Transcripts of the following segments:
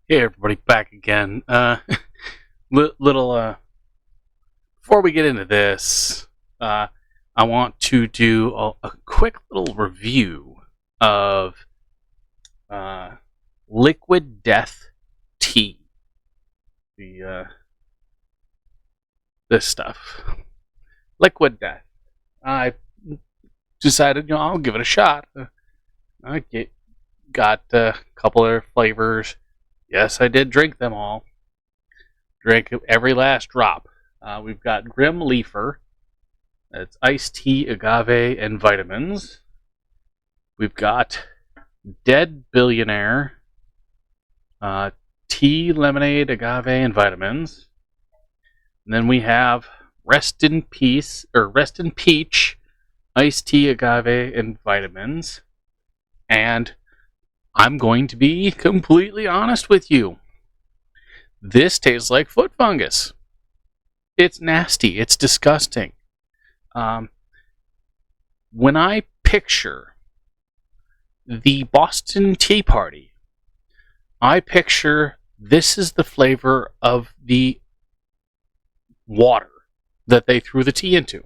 Hey everybody, back again. Little before we get into this, I want to do a quick little review of uh, Liquid Death tea. The this stuff, Liquid Death. I decided, I'll give it a shot. Got a couple of flavors. Yes, I did drink them all. Drank every last drop. We've got Grim Leafer. That's iced tea, agave, and vitamins. We've got Dead Billionaire. Tea, lemonade, agave, and vitamins. And then we have Rest in Peace, or Rest in Peach, iced tea, agave, and vitamins. And I'm going to be completely honest with you. This tastes like foot fungus. It's nasty. It's disgusting. When I picture the Boston Tea Party, I picture this is the flavor of the water that they threw the tea into.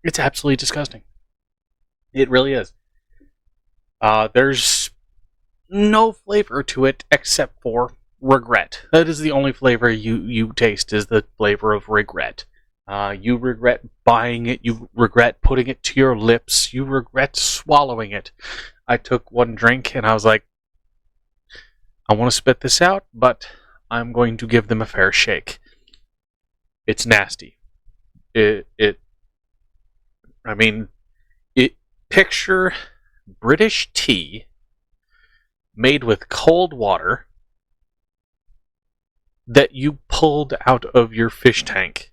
It's absolutely disgusting. It really is. There's no flavor to it except for regret. That is the only flavor you taste, is the flavor of regret. You regret buying it. You regret putting it to your lips. You regret swallowing it. I took one drink and I was like, I want to spit this out, but I'm going to give them a fair shake. It's nasty. Picture British tea made with cold water that you pulled out of your fish tank.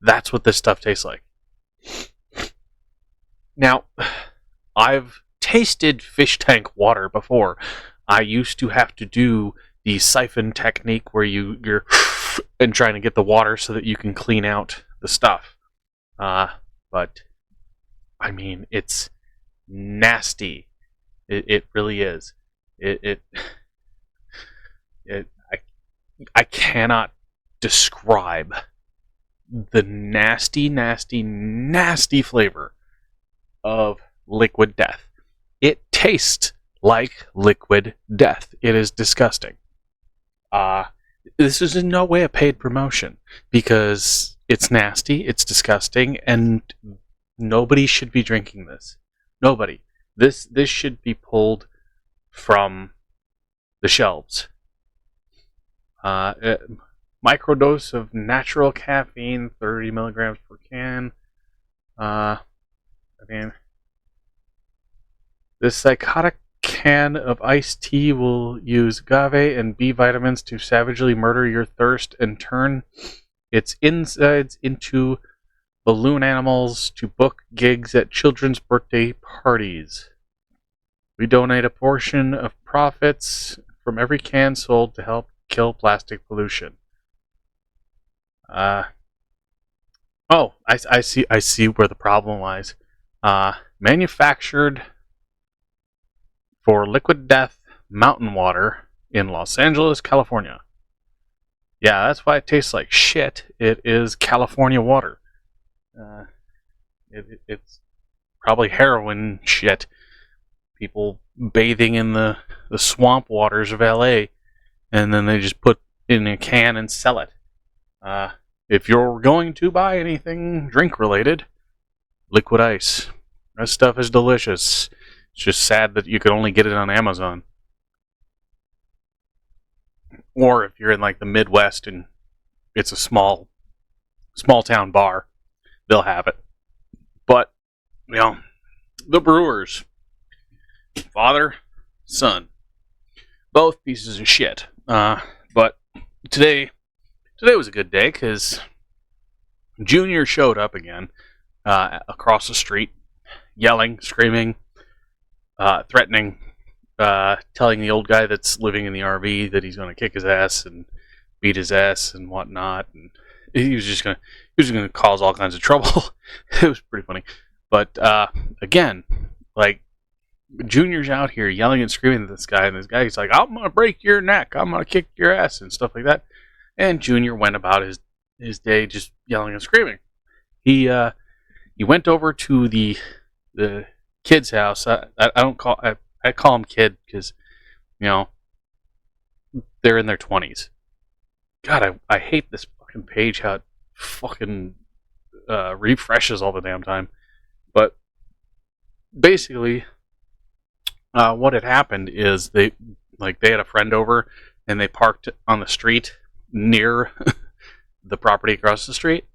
That's what this stuff tastes like. Now, I've tasted fish tank water before. I used to have to do the siphon technique where you're and trying to get the water so that you can clean out the stuff. But I mean, it's nasty. It really is. I cannot describe the nasty, nasty, nasty flavor of Liquid Death. It tastes like liquid death. It is disgusting. This is in no way a paid promotion because it's nasty, it's disgusting, and nobody should be drinking this. Nobody. This should be pulled from the shelves. Microdose of natural caffeine, 30 milligrams per can. This psychotic can of iced tea will use agave and B vitamins to savagely murder your thirst and turn its insides into balloon animals to book gigs at children's birthday parties. We donate a portion of profits from every can sold to help kill plastic pollution. I see where the problem lies. Manufactured for Liquid Death mountain water in Los Angeles, California. Yeah, that's why it tastes like shit. It is California water. It's probably heroin shit. People bathing in the swamp waters of LA, and then they just put in a can and sell it. If you're going to buy anything drink related, Liquid Ice. That stuff is delicious. It's just sad that you could only get it on Amazon. Or if you're in like the Midwest and it's a small town bar, they'll have it. But, the brewers, father, son, both pieces of shit. But today was a good day because Junior showed up again across the street, yelling, screaming, threatening, telling the old guy that's living in the RV that he's going to kick his ass and beat his ass and whatnot. And he was just going to cause all kinds of trouble. It was pretty funny. But again, like, Junior's out here yelling and screaming at this guy, and this guy's like, I'm going to break your neck, I'm going to kick your ass, and stuff like that. And Junior went about his day just yelling and screaming. He went over to the kid's house. I call him kid because, they're in their 20s. God, I hate this fucking page, how it fucking refreshes all the damn time. But basically, what had happened is they had a friend over, and they parked on the street near the property across the street.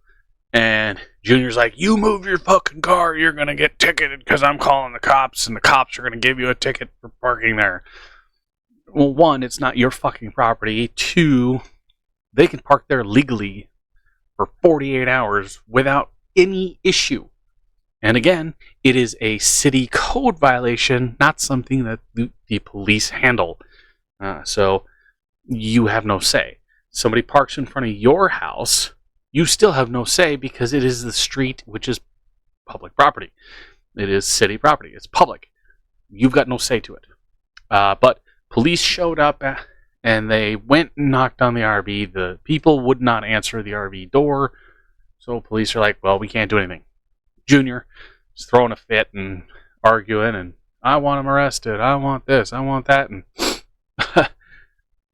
And Junior's like, you move your fucking car, you're going to get ticketed because I'm calling the cops, and the cops are going to give you a ticket for parking there. Well, one, it's not your fucking property. Two, they can park there legally for 48 hours without any issue. And again, it is a city code violation, not something that the police handle. So you have no say. Somebody parks in front of your house, you still have no say because it is the street, which is public property. It is city property. It's public. You've got no say to it. But police showed up and they went and knocked on the RV. The people would not answer the RV door. So police are like, well, we can't do anything. Junior is throwing a fit and arguing, and I want him arrested. I want this. I want that. And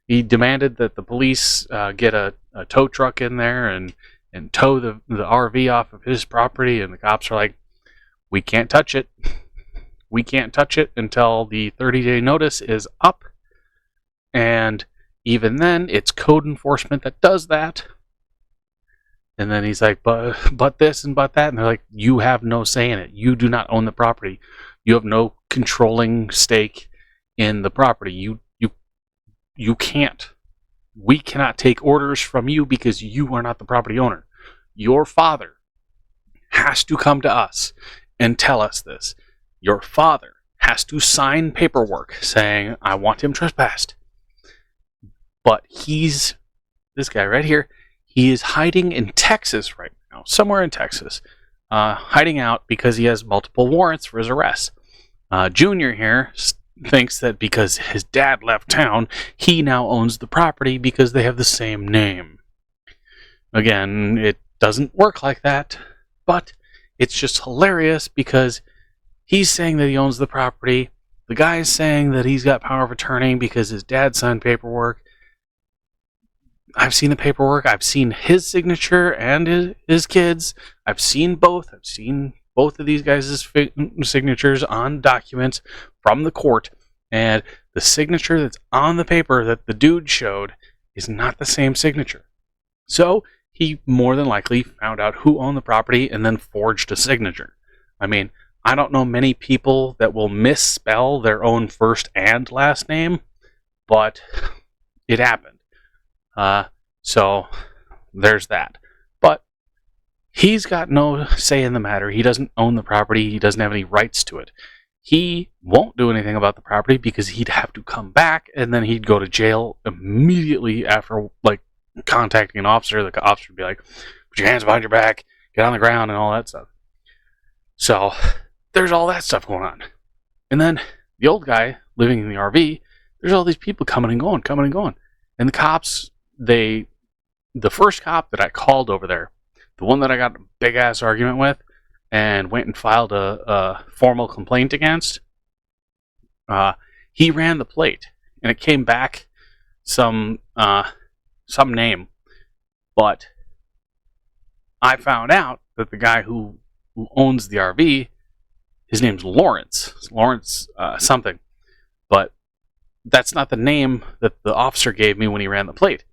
he demanded that the police get a tow truck in there and tow the RV off of his property. And the cops are like, we can't touch it. We can't touch it until the 30-day notice is up. And even then, it's code enforcement that does that. And then he's like, but this and but that. And they're like, you have no say in it. You do not own the property. You have no controlling stake in the property. You can't. We cannot take orders from you because you are not the property owner. Your father has to come to us and tell us this. Your father has to sign paperwork saying, I want him trespassed. But this guy right here, he is hiding in Texas right now, somewhere in Texas, hiding out because he has multiple warrants for his arrest. Junior here thinks that because his dad left town, he now owns the property because they have the same name. Again, it doesn't work like that, but it's just hilarious because he's saying that he owns the property. The guy's saying that he's got power of attorney because his dad signed paperwork. I've seen the paperwork. I've seen his signature and his kids. I've seen both. I've seen both of these guys' signatures on documents from the court. And the signature that's on the paper that the dude showed is not the same signature. So he more than likely found out who owned the property and then forged a signature. I mean, I don't know many people that will misspell their own first and last name, but it happened. So there's that. But he's got no say in the matter. He doesn't own the property. He doesn't have any rights to it. He won't do anything about the property because he'd have to come back and then he'd go to jail immediately after contacting an officer. The officer would be like, put your hands behind your back, get on the ground, and all that stuff. So there's all that stuff going on. And then the old guy living in the RV, there's all these people coming and going. And the cops, the first cop that I called over there, the one that I got a big ass argument with and went and filed a formal complaint against, he ran the plate and it came back some name. But I found out that the guy who owns the RV, his name's Lawrence. Lawrence something. But that's not the name that the officer gave me when he ran the plate.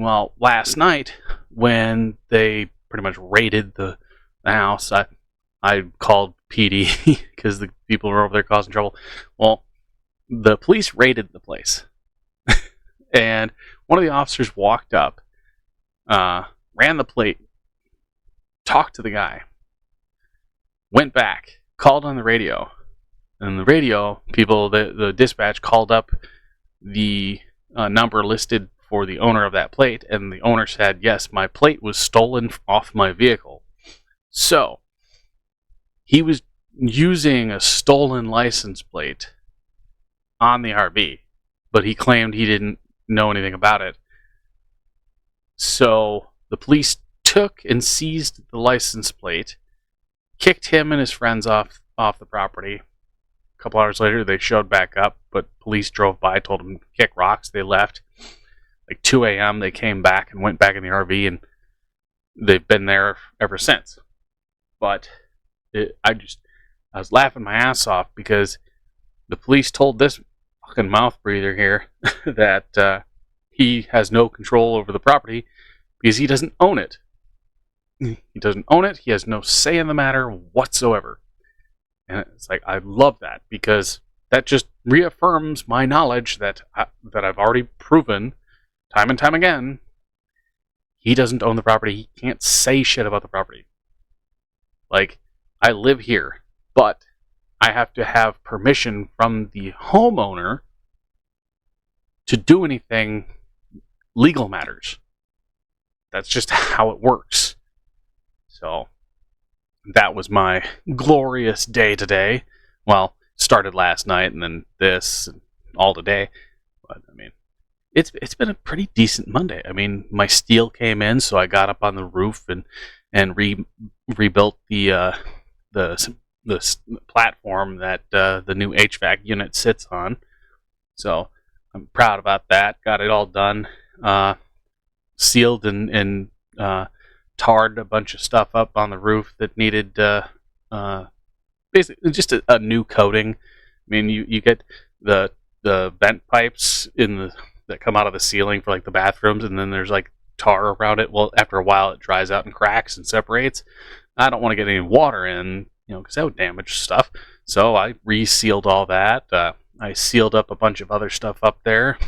Well, last night, when they pretty much raided the house, I called PD because the people were over there causing trouble. Well, the police raided the place. And one of the officers walked up, ran the plate, talked to the guy, went back, called on the radio. And the radio people, the dispatch called up the number listed for the owner of that plate, and the owner said, yes, my plate was stolen off my vehicle. So, he was using a stolen license plate on the RV, but he claimed he didn't know anything about it. So the police took and seized the license plate, kicked him and his friends off the property. A couple hours later, they showed back up, but police drove by, told them to kick rocks. They left. Like 2 a.m., they came back and went back in the RV, and they've been there ever since. But I was laughing my ass off because the police told this fucking mouth breather here that he has no control over the property because he doesn't own it. He doesn't own it. He has no say in the matter whatsoever. And it's like, I love that because that just reaffirms my knowledge that I've already proven time and time again. He doesn't own the property. He can't say shit about the property. Like, I live here, but I have to have permission from the homeowner to do anything legal matters. That's just how it works. So, that was my glorious day today. Well, started last night and then this and all today. But, I mean, it's been a pretty decent Monday. I mean, my steel came in, so I got up on the roof and rebuilt the platform that the new HVAC unit sits on. So I'm proud about that. Got it all done. Sealed and tarred a bunch of stuff up on the roof that needed basically just a new coating. I mean, you get the vent pipes that come out of the ceiling for like the bathrooms, and then there's like tar around it. Well, after a while, it dries out and cracks and separates. I don't want to get any water in, because that would damage stuff. So I resealed all that. I sealed up a bunch of other stuff up there.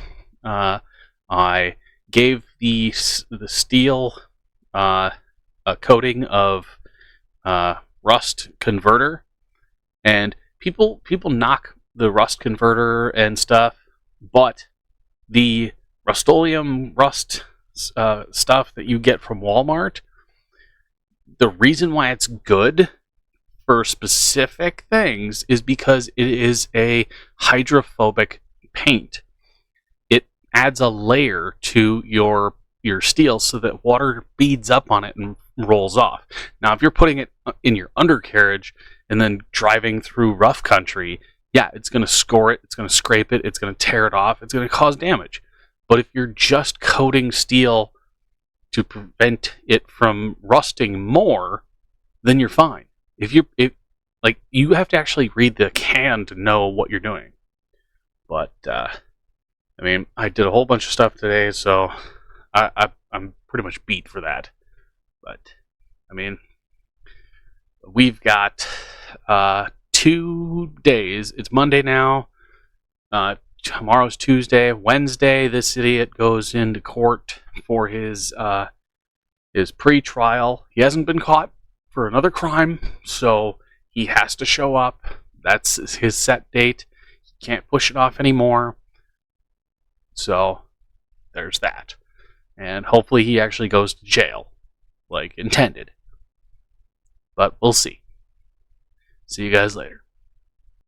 I gave the steel a coating of rust converter, and people knock the rust converter and stuff, but the Rust-Oleum rust stuff that you get from Walmart, the reason why it's good for specific things is because it is a hydrophobic paint. It adds a layer to your steel so that water beads up on it and rolls off. Now, if you're putting it in your undercarriage and then driving through rough country, yeah, it's going to score it, it's going to scrape it, it's going to tear it off, it's going to cause damage. But if you're just coating steel to prevent it from rusting more, then you're fine. You have to actually read the can to know what you're doing. But I mean, I did a whole bunch of stuff today, so I'm pretty much beat for that. But I mean, we've got 2 days. It's Monday now. Tomorrow's Tuesday. Wednesday, this idiot goes into court for his pre-trial. He hasn't been caught for another crime, so he has to show up. That's his set date. He can't push it off anymore. So there's that. And hopefully he actually goes to jail, like intended. But we'll see. See you guys later.